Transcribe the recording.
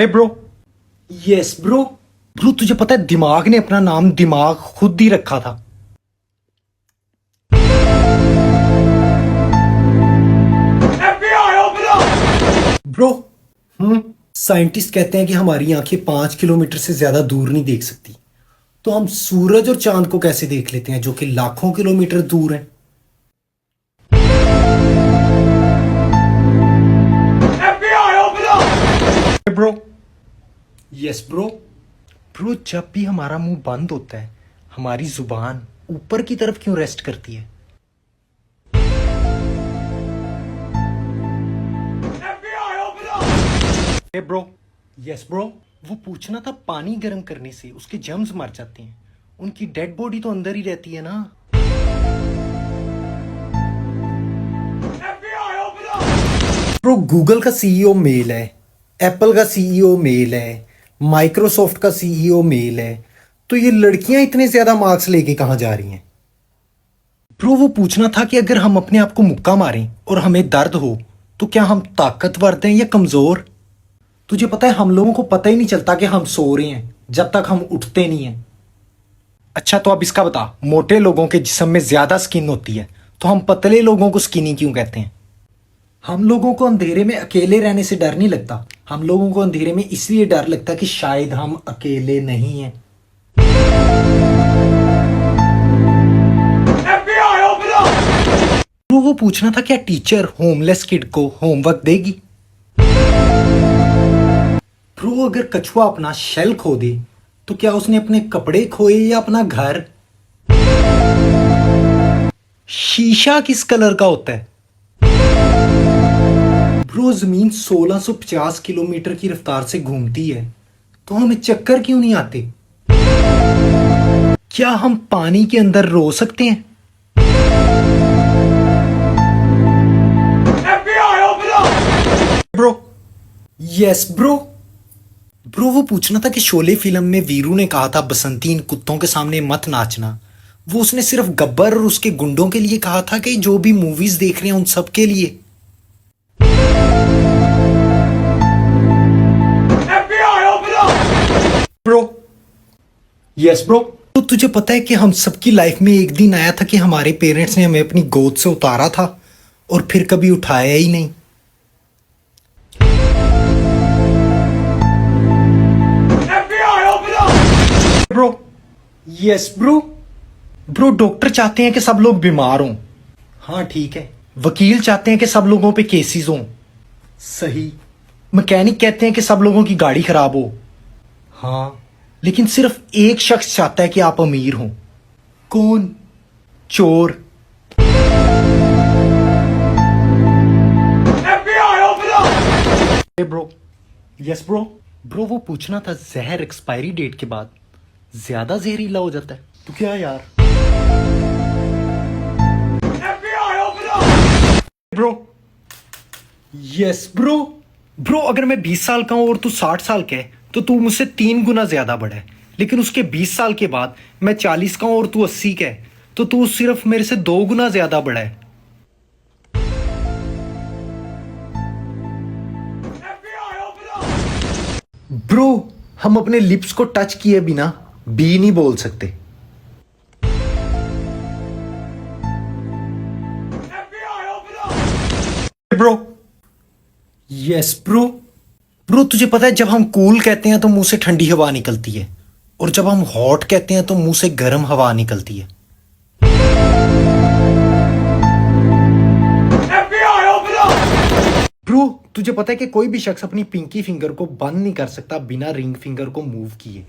हे bro. Yes bro. Bro तुझे पता है दिमाग ने अपना नाम दिमाग खुद ही रखा था। ब्रो साइंटिस्ट कहते हैं कि हमारी आंखें 5 किलोमीटर से ज्यादा दूर नहीं देख सकती, तो हम सूरज और चांद को कैसे देख लेते हैं जो कि लाखों किलोमीटर दूर है। Bro yes bro. ब्रो जब भी हमारा मुंह बंद होता है हमारी जुबान ऊपर की तरफ क्यों रेस्ट करती है? Hey bro. Yes bro. वो पूछना था पानी गर्म करने से उसके जर्म्स मर जाते हैं, उनकी डेड बॉडी तो अंदर ही रहती है ना। ब्रो गूगल का सीईओ मेल है, एप्पल का सीईओ मेल है, माइक्रोसॉफ्ट का सीईओ मेल है, तो ये लड़कियां इतने ज्यादा मार्क्स लेके कहां जा रही हैं? ब्रो वो पूछना था कि अगर हम अपने आप को मुक्का मारें और हमें दर्द हो तो क्या हम ताकतवर हैं या कमजोर? तुझे पता है हम लोगों को पता ही नहीं चलता कि हम सो रहे हैं जब तक हम उठते नहीं हैं। अच्छा तो अब इसका बता, मोटे लोगों के जिस्म में ज्यादा स्किन होती है तो हम पतले लोगों को स्किनी क्यों कहते हैं? हम लोगों को अंधेरे में अकेले रहने से डर नहीं लगता, हम लोगों को अंधेरे में इसलिए डर लगता कि शायद हम अकेले नहीं हैं। तो वो पूछना था क्या टीचर होमलेस किड को होमवर्क देगी? ब्रो अगर कछुआ अपना शेल खो दे तो क्या उसने अपने कपड़े खोए या अपना घर? शीशा किस कलर का होता है? ब्रो जमीन 1650 किलोमीटर की रफ्तार से घूमती है तो हमें चक्कर क्यों नहीं आते? क्या हम पानी के अंदर रो सकते हैं? Bro yes bro. ब्रो वो पूछना था कि शोले फिल्म में वीरू ने कहा था बसंती इन कुत्तों के सामने मत नाचना, वो उसने सिर्फ गब्बर और उसके गुंडों के लिए कहा था कि जो भी मूवीज देख रहे हैं उन सब के लिए? Bro yes bro. तो तुझे पता है कि हम सबकी लाइफ में एक दिन आया था कि हमारे पेरेंट्स ने हमें अपनी गोद से उतारा था और फिर कभी उठाया ही नहीं। Bro yes bro. Bro doctor चाहते हैं कि सब लोग बीमार हों, हाँ ठीक है। वकील चाहते हैं कि सब लोगों पे केसेस हों, सही। मैकेनिक कहते हैं कि सब लोगों की गाड़ी खराब हो, हाँ। लेकिन सिर्फ एक शख्स चाहता है कि आप अमीर हो। कौन? चोर। Bro yes bro. ब्रो वो पूछना था जहर एक्सपायरी डेट के बाद ज्यादा जहरीला हो जाता है तो क्या यार? Bro yes bro. ब्रो अगर मैं 20 साल का हूं और तू 60 साल का है तो तू मुझसे 3 गुना ज्यादा बड़ा है, लेकिन उसके 20 साल के बाद मैं 40 का हूं और तू 80 का है तो तू सिर्फ मेरे से 2 गुना ज्यादा बड़ा है। ब्रो हम अपने लिप्स को टच किए बिना बी नहीं बोल सकते। Bro yes bro. ब्रो तुझे पता है जब हम कूल कहते हैं तो मुंह से ठंडी हवा निकलती है और जब हम हॉट कहते हैं तो मुंह से गर्म हवा निकलती है। ब्रो तुझे पता है कि कोई भी शख्स अपनी पिंकी फिंगर को बंद नहीं कर सकता बिना रिंग फिंगर को मूव किए।